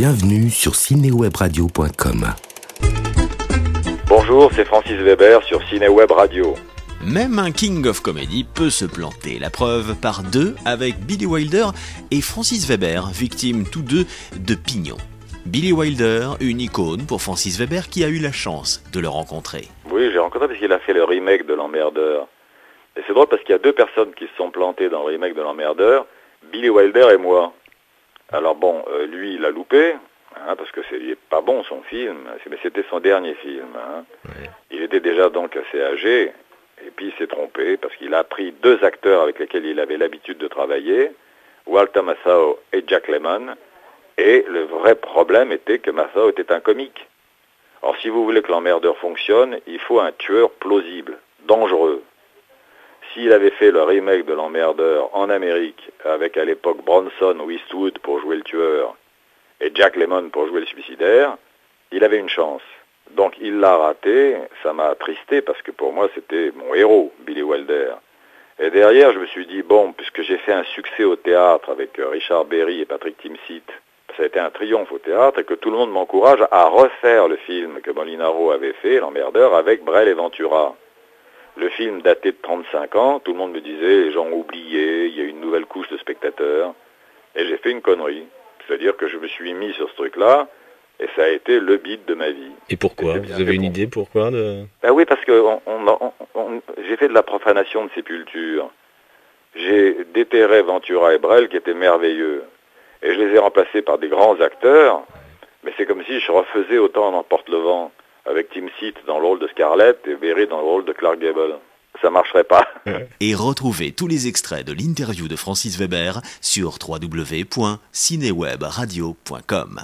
Bienvenue sur cinéwebradio.com. Bonjour, c'est Francis Weber sur Cinéweb Radio. Même un King of Comedy peut se planter. La preuve par deux avec Billy Wilder et Francis Weber, victimes tous deux de pignon. Billy Wilder, une icône pour Francis Weber qui a eu la chance de le rencontrer. Oui, j'ai rencontré parce qu'il a fait le remake de L'Emmerdeur. Et c'est drôle parce qu'il y a deux personnes qui se sont plantées dans le remake de L'Emmerdeur, Billy Wilder et moi. Alors bon, lui, il a loupé, parce que il est pas bon son film, mais c'était son dernier film. Ouais. Il était déjà donc assez âgé, et puis il s'est trompé parce qu'il a pris deux acteurs avec lesquels il avait l'habitude de travailler, Walter Matthau et Jack Lemmon, et le vrai problème était que Matthau était un comique. Alors si vous voulez que L'Emmerdeur fonctionne, il faut un tueur plausible, dangereux. S'il avait fait le remake de L'Emmerdeur en Amérique, avec à l'époque Bronson ou Eastwood pour jouer le tueur, et Jack Lemmon pour jouer le suicidaire, il avait une chance. Donc il l'a raté, ça m'a attristé parce que pour moi c'était mon héros, Billy Wilder. Et derrière je me suis dit, bon, puisque j'ai fait un succès au théâtre avec Richard Berry et Patrick Timsit, ça a été un triomphe au théâtre et que tout le monde m'encourage à refaire le film que Molinaro avait fait, L'Emmerdeur, avec Brel et Ventura. Le film daté de 35 ans, tout le monde me disait, les gens ont oublié, il y a une nouvelle couche de spectateurs. Et j'ai fait une connerie. C'est-à-dire que je me suis mis sur ce truc-là, et ça a été le beat de ma vie. Et pourquoi ? Vous avez une idée pourquoi Ben oui, parce que j'ai fait de la profanation de sépulture. J'ai déterré Ventura et Brel, qui étaient merveilleux. Et je les ai remplacés par des grands acteurs, mais c'est comme si je refaisais Autant en emporte le vent, avec Timsit dans le rôle de Scarlett et Berry dans le rôle de Clark Gable. Ça marcherait pas. Et retrouvez tous les extraits de l'interview de Francis Weber sur www.cinewebradio.com.